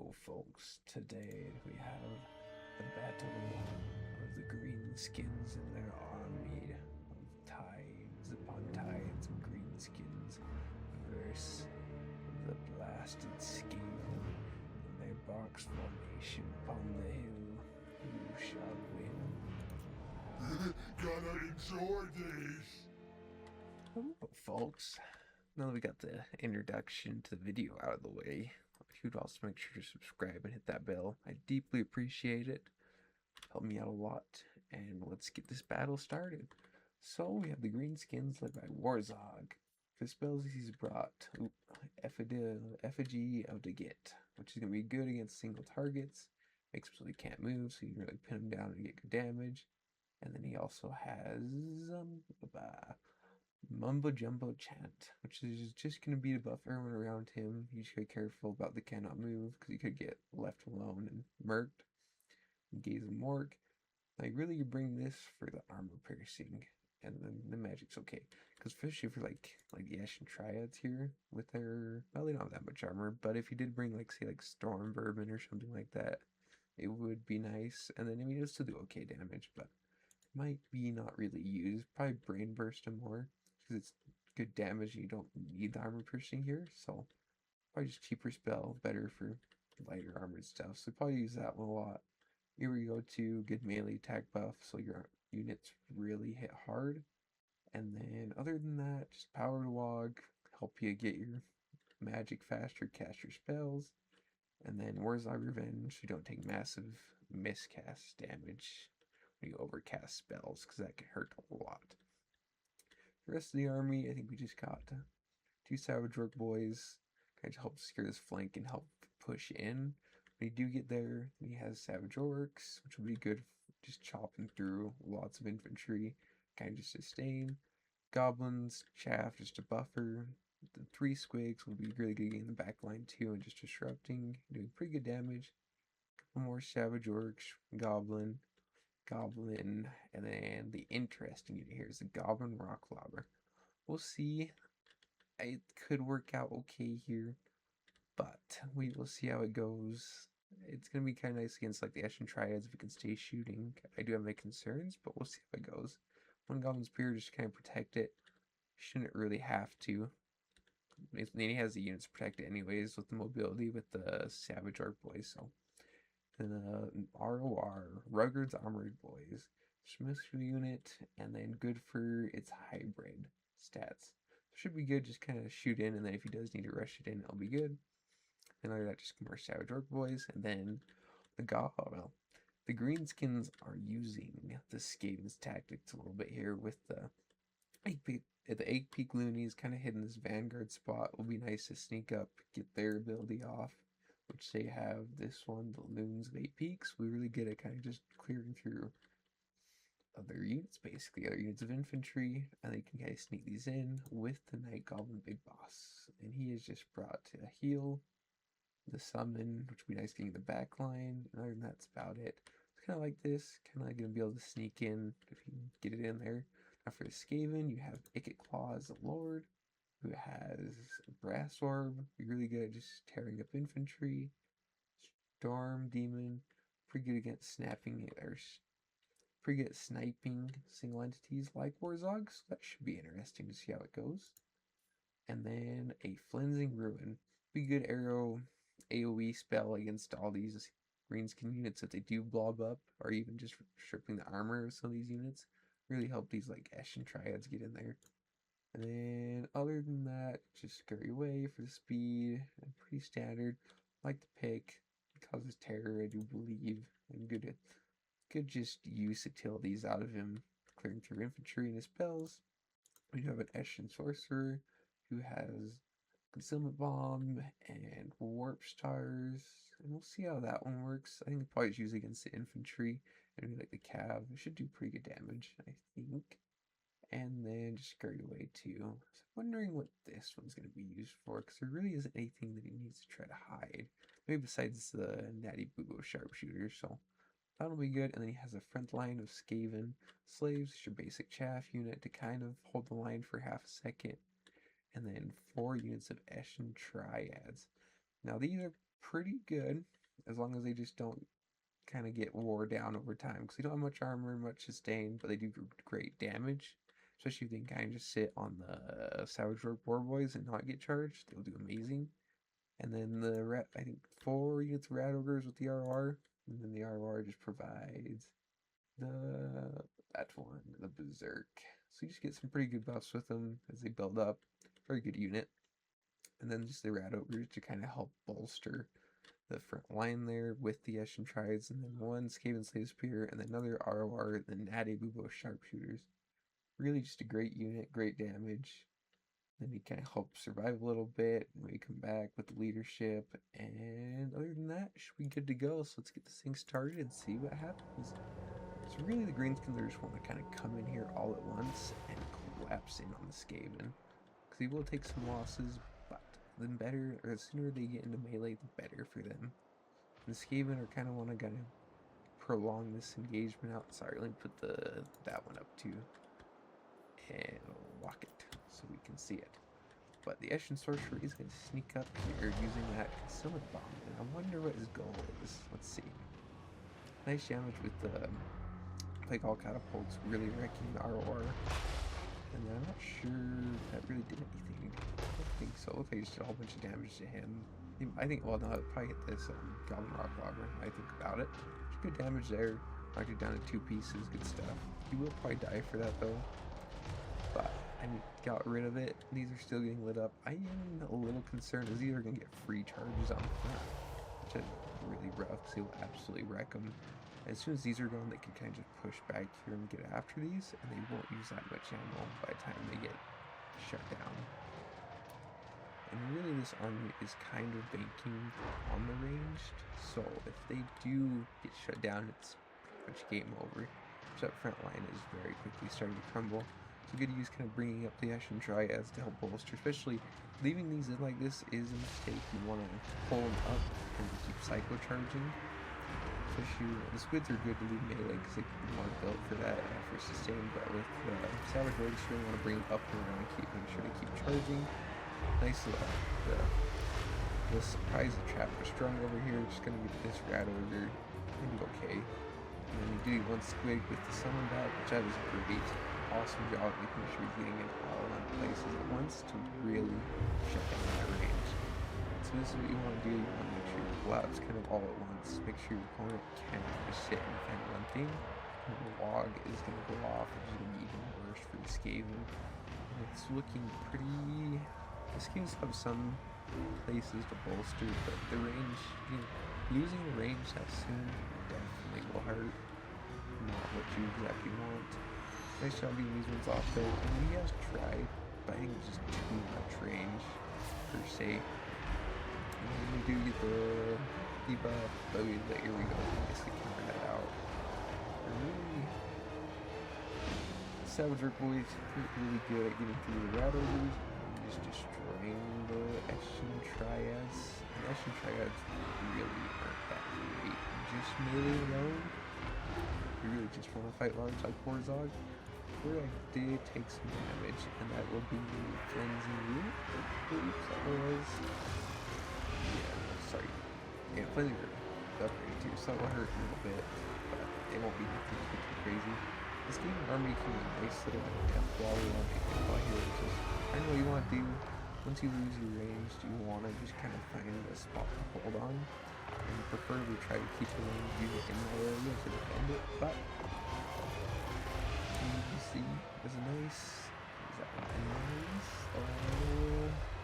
So, folks, today we have the battle of the greenskins and their army of tides upon tides of greenskins versus the blasted skaven and their box formation upon the hill. Who shall win? Gonna enjoy this. Well, folks, now that we got the introduction to the video out of the way, if you'd also make sure to subscribe and hit that bell, I deeply appreciate it. Help me out a lot, and let's get this battle started. So we have the greenskins led by warzog. For spells he's brought Effigy of the Git, which is going to be good against single targets. Makes him so he can't move, so you can really pin him down and get good damage. And then he also has Mumbo Jumbo Chant, which is just going to be to buff everyone around him. You should be careful about the cannot move, because he could get left alone and murked. Gaze and Morg. Like, really, you bring this for the armor piercing, and then the magic's okay. Because especially for like the Ashen Triads here with their, well, they don't have that much armor, but if you did bring like say like Storm Vermin or something like that, it would be nice. And then I mean it'll still do okay damage, but might be not really used. Probably Brain Burst him more because it's good damage. And you don't need the armor piercing here, so probably just cheaper spell, better for lighter armored stuff. So probably use that one a lot. Here we go to good melee attack buff, so your units really hit hard. And then other than that, just power wog, help you get your magic faster, cast your spells. And then Warzog Revenge, you don't take massive miscast damage when you overcast spells, because that can hurt a lot. The rest of the army, I think we just got two Savage Orc boys, kind of help secure this flank and help push in. When you do get there, he has Savage Orcs, which will be good just chopping through lots of infantry, kind of just sustain. Goblins, Chaff, just a buffer. The three Squigs will be really good getting the back line too and just disrupting, doing pretty good damage. Couple more Savage Orcs, Goblin, and then the interesting unit here is the Goblin Rock Lobber. We'll see. It could work out okay here, but we will see how it goes. It's going to be kind of nice against like the Ashen Triads if it can stay shooting. I do have my concerns, but we'll see how it goes. One Goblin Spear just kind of protect it. Shouldn't really have to. Then he has the units protected anyways with the mobility with the Savage Orc boys. So then ROR, Rugged's Armored Boys. Smith's unit, and then good for its hybrid stats. Should be good, just kind of shoot in, and then if he does need to rush it in, it'll be good. And other than that, just more Savage Orc boys, and then the Greenskins are using the Skaven's tactics a little bit here with the 8 peak loonies kind of hitting this vanguard spot. Will be nice to sneak up, get their ability off, which they have this one, the loons of 8 peaks. We really good at kind of just clearing through other units, basically other units of infantry, and they can kind of sneak these in with the Night Goblin Big Boss, and he is just brought to heal the summon, which would be nice getting the back line. And other than that, that's about it. It's kind of like this, kind of like gonna be able to sneak in if you can get it in there. Now for the Skaven, you have Icket Claw as the Lord, who has Brass Orb, really good at just tearing up infantry. Storm Demon, pretty good against snapping or pretty good at sniping single entities like Warzog, so that should be interesting to see how it goes. And then a Flensing Ruin, be good arrow AoE spell against all these greenskin units if they do blob up, or even just stripping the armor of some of these units. Really help these like Ashen Triads get in there. And then other than that, just scurry away for the speed, and pretty standard. Like the pick, causes terror, I do believe, and good just use utilities out of him, clearing through infantry and his spells. We do have an Ashen Sorcerer who has Concealment Bomb and Warp Stars, and we'll see how that one works. I think it probably is used against the infantry, and maybe like the cav. It should do pretty good damage, I think. And then just scurry away too. So I'm wondering what this one's going to be used for, because there really isn't anything that he needs to try to hide. Maybe besides the Natty Boo Sharpshooter, so that'll be good. And then he has a front line of Skaven Slaves, your basic chaff unit to kind of hold the line for half a second. And then 4 units of Ashen Triads. Now these are pretty good. as long as they just don't kind of get wore down over time, because they don't have much armor, much sustain, but they do great damage. Especially if they can kind of just sit on the Savage Rogue War Boys and not get charged, they'll do amazing. And then the rat, I think 4 units of Rat Ogres with the ROR, and then the ROR just provides that one, the Berserk. So you just get some pretty good buffs with them as they build up. Very good unit. And then just the Rat Ogres to kind of help bolster the front line there with the Eshin Triads, and then one Skaven Slave Spear, and then another ROR, and then Nade Bubo Sharpshooters. Really just a great unit, great damage. Then he kind of help survive a little bit, and we come back with the leadership, and other than that, should be good to go. So let's get this thing started and see what happens. So really the Greenskins just want to kind of come in here all at once and collapse in on the Skaven. Because he will take some losses, but the better, or the sooner they get into melee, the better for them. And the Skaven are kind of want to prolong this engagement out. Sorry, let me put that one up too. And lock it so we can see it. But the Eshin Sorcerer is going to sneak up here using that Concealment Bomb, and I wonder what his goal is. Let's see. Nice damage with the Plague All Catapults, really wrecking the ROR. And then I'm not sure that really did anything. I don't think so. It looked like he just did a whole bunch of damage to him. I think, well, no, it probably hit this Goblin Rock Logger, I think about it. Good damage there. Knocked it down to 2 pieces, good stuff. He will probably die for that though. But I got rid of it. These are still getting lit up. I am a little concerned as these are going to get free charges on the front, which is really rough because he'll absolutely wreck them. As soon as these are gone, they can kind of just push back here and get after these, and they won't use that much ammo by the time they get shut down. And really this army is kind of banking on the ranged, so if they do get shut down, it's pretty much game over. So that front line is very quickly starting to crumble. So good use kind of bringing up the Eshin Triads to help bolster, especially leaving these in like this is a mistake. You want to pull them up and keep cyclo charging. Especially the squids are good to leave melee because they want to build for that for sustain, but with Savage Rogues you really want to bring them up and around and make sure they keep charging. Nice the surprise trap are strong over here, just gonna get this Rat Ogre. Gonna be okay. And then you do one squig with the summon bat, which that is great. Awesome job making sure you're getting in all on places at once to really shut down that range. So this is what you want to do. You want to make sure you collapse kind of all at once. Make sure your opponent cannot just sit and defend one thing. And the log is going to go off, which is going to be even worse for the Skaven. And it's looking pretty... The Skavens have some places to bolster, but the range, losing the range that soon definitely will hurt. Not what you exactly want. Nice job getting these ones off though, and he has tried, but I think it's just too much range, per se. And then we do get the debuff, but here we go, basically counter that out. Really, Savage Rogue Boys really good at getting through the Rat Ogres, and just destroying the Eshin Triads. And Eshin Triads really aren't that great. Just melee alone, you really just want to fight large like Warzog. Where I did take some damage, and that will be Cleansing Root. Oops, that was... Yeah, sorry. Yeah, Cleansing Root. Upgrade too, so that will hurt a little bit, but it won't be nothing too crazy. This game army can be a nice little quality on people out here, which is kind of what you want to do. Once you lose your range, you want to just kind of find a spot to hold on, and preferably try to keep the range unit in that area to defend it, but you see, there's a nice,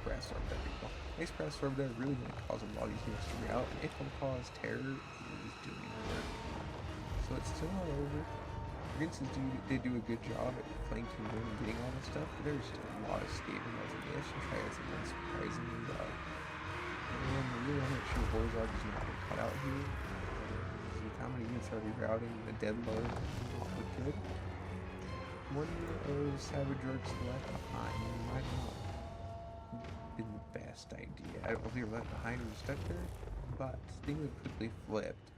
brass orb, there we go. Nice brass orb there, really going to cause a lot of these units to reroute, and if it'll cause terror, it is doing work. So it's still not over. Greenskins did do a good job at flanking them and getting all this stuff, but there's still a lot of Skaven as the Eshin Triads have been surprisingly well. And really want to make sure Warzog is not cut out here. With how many units are rerouting, the dead load not look good. One of Savage Rogues left behind might not have been the best idea. I don't know if they were left behind or stuck there, but things have quickly flipped.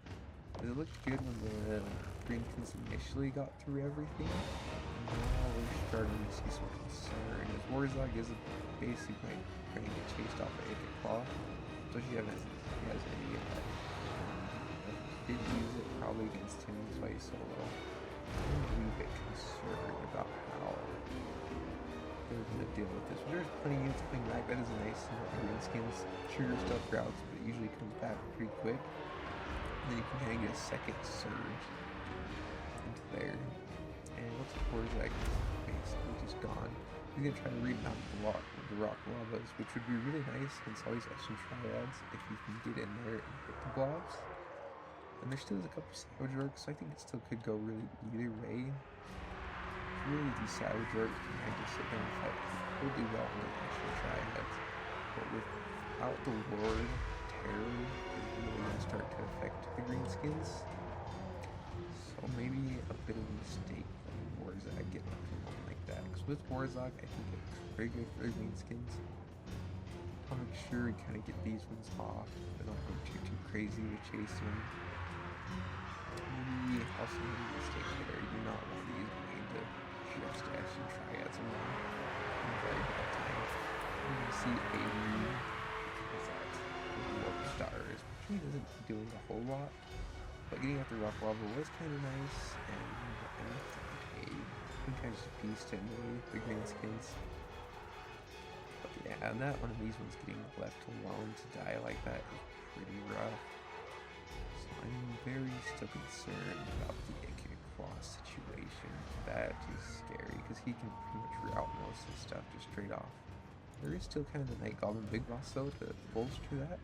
It looked good when the Greenskins initially got through everything, and now we're starting to see some concern. As Warzog is basically trying to get chased off by Acre Claw, so he has a against him, that's why he's so low. I'm a wee bit concerned about how they're gonna deal with this. But there's plenty of units coming back. That is nice. And the green skins trigger stuff routes, but it usually comes back pretty quick. And then you can kind of get a second surge into there. And looks like waggg basically just gone. He's gonna try to rebound the rock lavas, which would be really nice against all these Eshin triads if you can get in there and hit the blobs. And there still is a couple savage orcs, so I think it still could go really either way. Really, these savage orcs can kind of just sit there and fight. They'll do well in the Eshin triads, but without the Lord Terror, it's really gonna start to affect the greenskins. So maybe a bit of a mistake letting waggg get left alone like that. Because with waggg, I think it's very good for the greenskins. I'll make sure we kind of get these ones off. I don't go too crazy with chasing. Maybe also make a mistake there. You do not want to use blade to just Eshin triads around. In a very bad time. You can see 80. What's that? Warp stars, which really isn't doing a whole lot. But getting after rock lava was kind of nice, and I think I just pieced it into the greenskins. But yeah, and that one of these ones getting left alone to die like that is pretty rough. So I'm very still concerned about the AK Claw situation. That is scary, because he can pretty much route most of the stuff just straight off. There is still kind of the Night Goblin Big Boss though to bolster that.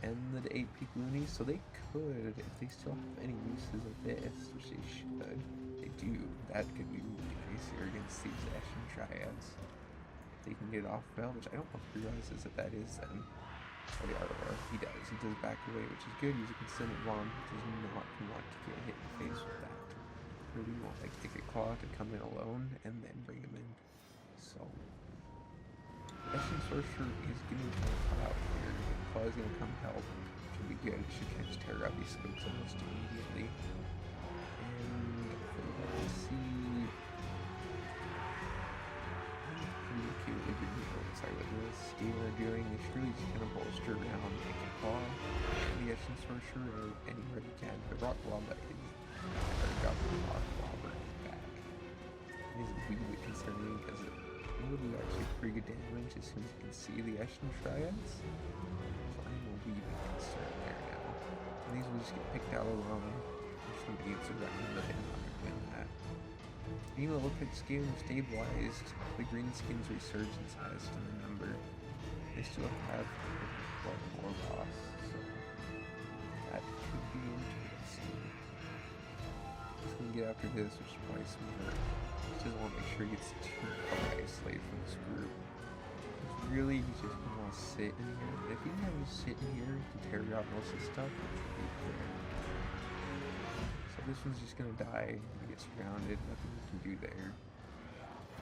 And the 8 peak loonies, so they could, if they still have any uses of this, which they should, they do, that could be really nice here against these Eshin triads. They can get off Bell, which I don't know if he realizes that is them. Or the Arrow, he does. He does back away, which is good. He's a consistent bomb. He does not want to get hit in the face with that. Really want like Ticket Claw to come in alone and then bring him in. So Eshin Sorcerer is getting kind of caught out here. Claw is going to come help, which will be good. It should kind of just tear out these scopes almost immediately. And let's see. Sorry, what this skaven are doing is really just kind of bolster around Naked Claw and the Eshin Sorcerer or anywhere they can. The Rock Lava is got the Rock Lava back. It is a wee bit concerning because it will do actually pretty good damage as soon as you can see the Eshin triads. So I'm a wee bit concerned there now. And these will just get picked out alone. If somebody gets a record, but they're not going to win that. Even though it looks like Skaven stabilized, the greenskins resurgence has in the number. They still have one more boss, so that could be interesting. He's gonna get after this, which is probably smart. He doesn't want to make sure he gets too far isolated from this group. Really, he's just gonna want to sit in here. And if he can have just sit in here to tear out most of the stuff, which would be fair. So this one's just gonna die. He gets surrounded. Nothing we can do there.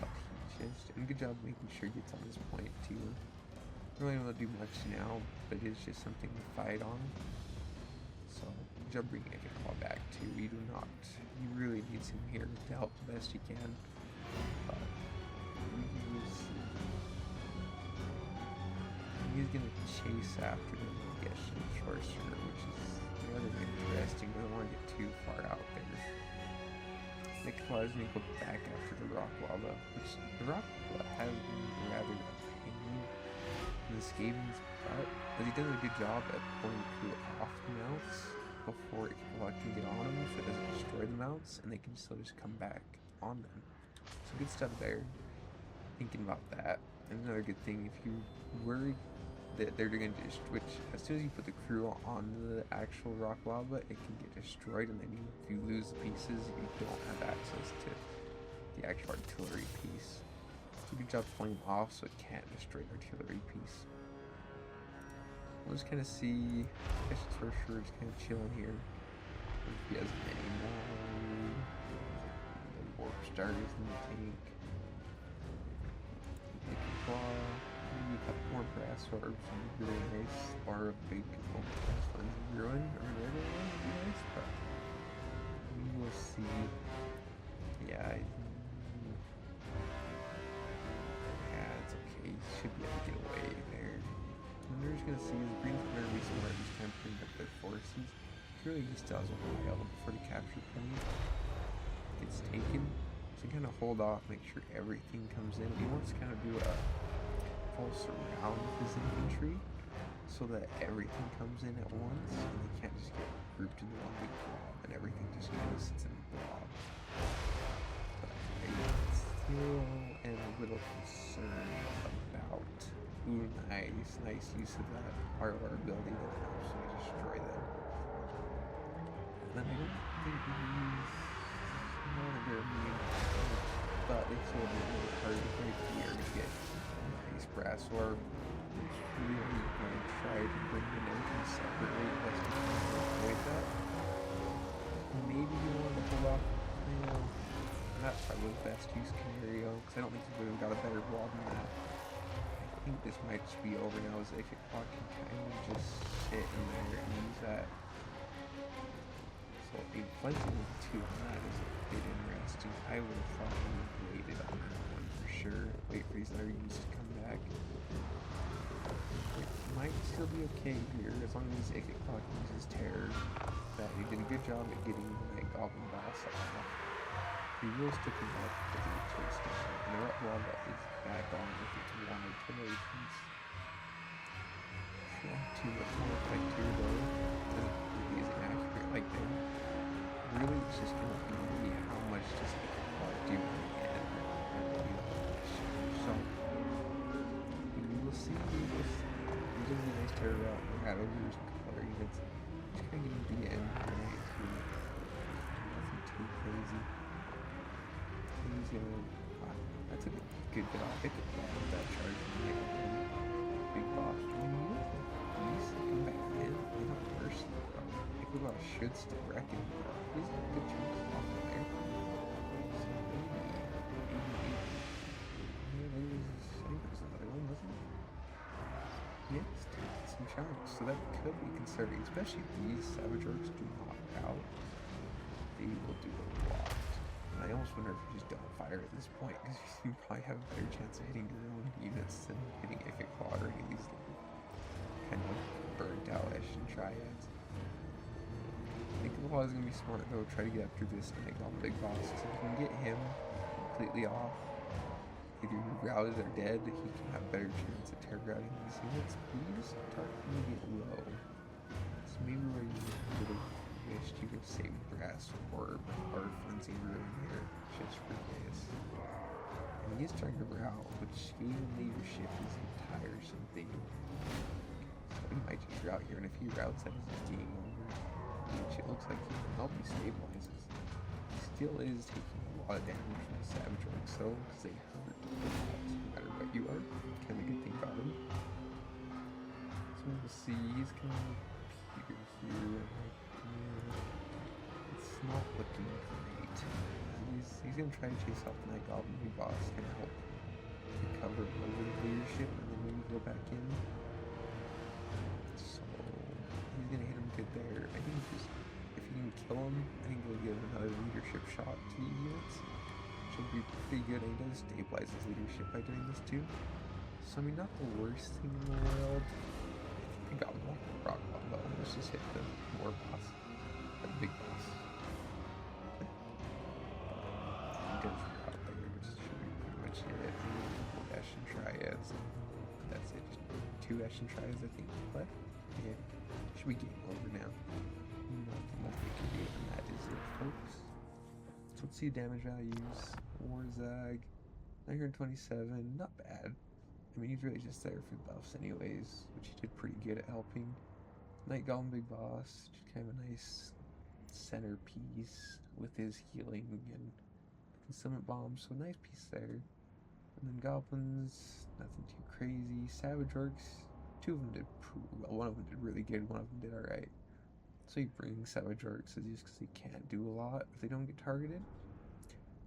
But he just and good job making sure he gets on this point too. Don't really want to do much now, but it is just something to fight on. So good job bringing a Claw back too. You do not. He really needs him here to help the best he can. But we will see. He's gonna chase after the Eshin Sorcerer, which is rather interesting. We don't want to get too far out there. Nick Claw is gonna go back after the Rock Lava, which the Rock Lava has been rather a pain in the Skaven's butt, but he does a good job at pulling crew off the mounts before it can get on them, so it doesn't destroy the mounts, and they can still just come back on them. So good stuff there. Thinking about that. And another good thing, if you're worried that they're going to just switch, as soon as you put the crew on the actual rock lava, it can get destroyed, and then if you lose the pieces, you don't have access to the actual artillery piece. So good job pulling them off so it can't destroy the artillery piece. We'll just kind of see Eshin Sorcerer just kind of chilling here. If he has any more warp stars in the tank. Claw, maybe a couple more brass orbs would be really nice, or a big brass lens ruin, or whatever it would be nice, but we will see. Yeah, it's okay, he should be able to get away there. And we're just gonna see the green's gonna be smart, just kind of putting up their forces. really he still has a while before the capture point gets taken. So kind of hold off, make sure everything comes in. He wants to kind of do a false around with his infantry so that everything comes in at once and they can't just get grouped into one big blob and everything just kind of sits in a blob. But I still am a little concerned about. Ooh, nice use of that RLR ability that can absolutely destroy them. And then I don't think he's not very immune, but it's a little bit hard right here to get a nice brass orb. It's really going to try to bring the engine separately as to avoid that. Maybe you want to pull off, that's probably the best use scenario, because I don't think he would have got a better blob than that. I think this might just be over now, as if Clock can kind of just sit in there and use that. So a flanking with 2 on that is a bit interesting. I would have probably waited on that one for sure. Wait for these other units to come back. It might still be okay here, as long as Clock uses Terror. That he did a good job at getting that Goblin boss off. He will still come back to the chase down, and the Rut Lava is back on with its wide promotions. Should have too much more effect here though. Doesn't really isn't accurate like there. Really, it's just gonna be how much does it do in the end. So we will see. He's doing a nice terror route. We're out over some other units. Just kind of getting to the end right here. Nothing too crazy. He's gonna. Wow, that's a good bit off. It could with that charge from the big boss. He's come back in. He's not worse. Big boss should still reckon. He's got good chunks off in there. So maybe. Yeah, there was. I think there was another one, wasn't it? Yes, some chunks. So that could be concerning, especially if these Savage Orcs do knock out. They will do a lot. I almost wonder if you just don't fire at this point, because you probably have a better chance of hitting your own units than hitting Ific Quad or any of these kind of burnt out Eshin Triads. I think the law is going to be smart though, try to get after this Night Golem Big Boss, because if you can get him completely off, either you're routed or dead, he can have a better chance of terror routing these units, but you just start to get low. So maybe where you would have wished you could save Brass or Flinzing Ruin here, just for this. And he is trying to route, which even leadership is a tiresome thing. So he might just route here, and if he routes that as his game over, which it looks like he can help he stabilizes, he still is taking a lot of damage from the Savage Orcs, so because they hurt no matter what you are. Kind of a good thing about him. So we'll see, he's gonna appear here. It's not looking great. He's gonna try to chase off the Night Goblin Big Boss and help recover over the leadership and then maybe go back in. So he's gonna hit him good there. I think just if you can kill him, I think he'll give another leadership shot to the units. Which will be pretty good, and he does stabilize his leadership by doing this too. So I mean, not the worst thing in the world. I got one rock though. Let's just hit the war boss. The big boss. He does out there, which should be pretty much it. Eshin Triads. That's it. Just 2 Eshin Triads, I think, left. Yeah. Should be game over now. Nothing left we can do, and that is it, folks. So let's see damage values. Warzag. 927. Not bad. I mean, he's really just there for buffs anyways, which he did pretty good at helping. Night Golem Big Boss, just kind of a nice centerpiece with his healing and concealment bombs, so nice piece there. And then Goblins, nothing too crazy. Savage Orcs, 2 of them did pretty well. One of them did really good, one of them did alright. So you bring Savage Orcs just because they can't do a lot if they don't get targeted.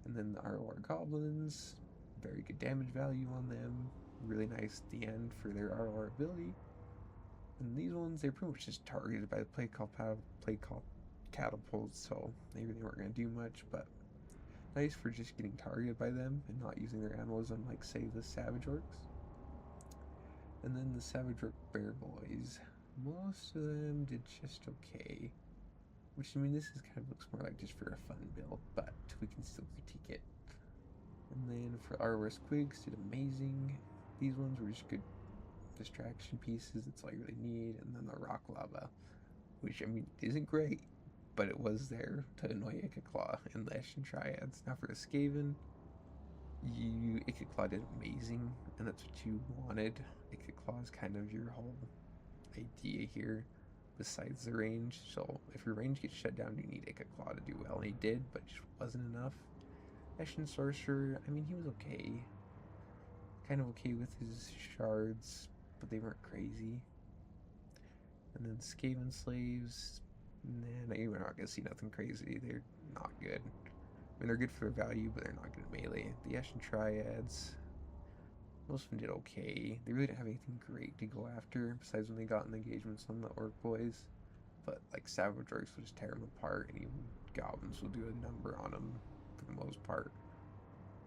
And then the ROR Goblins, very good damage value on them. Really nice at the end for their ROR ability. And these ones, they're pretty much just targeted by the play call catapults, so they really weren't going to do much, but nice for just getting targeted by them and not using their ammos on, like, say, the Savage Orcs. And then the Savage Orc Bear Boys. Most of them did just okay. which I mean, this is kind of looks more like just for a fun build, but we can still critique it. And then for our Quigs did amazing. These ones were just good distraction pieces. That's all you really need. And then the rock lava, which I mean isn't great, but it was there to annoy Ikeclaw and the Eshin Triads. Now for the Skaven, Ikeclaw did amazing, and that's what you wanted. Ikeclaw is kind of your whole idea here, besides the range. So if your range gets shut down, you need Ikeclaw to do well, and he did, but it just wasn't enough. Eshin Sorcerer, I mean, he was okay. Kind of okay with his shards, but they weren't crazy. And then Skaven Slaves, nah, you're not gonna see nothing crazy. They're not good. I mean, they're good for value, but they're not good at melee. The Eshin Triads, most of them did okay. They really didn't have anything great to go after, besides when they got in the engagements on the Orc Boys. But, like, Savage Orcs will just tear them apart, and even Goblins will do a number on them for the most part.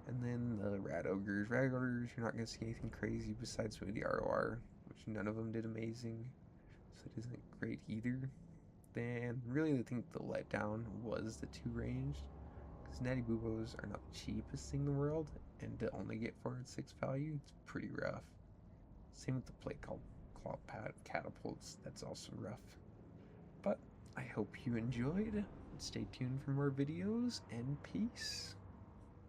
And then the Rat Ogres. Rat Ogres, you're not going to see anything crazy besides maybe the ROR, which none of them did amazing. So it isn't great either. Then, really, I think the letdown was the 2 ranged. Because Natty Boobos are not the cheapest thing in the world, and to only get 4 and 6 value, it's pretty rough. Same with the plate called Claw Catapults, that's also rough. But I hope you enjoyed. Stay tuned for more videos, and peace.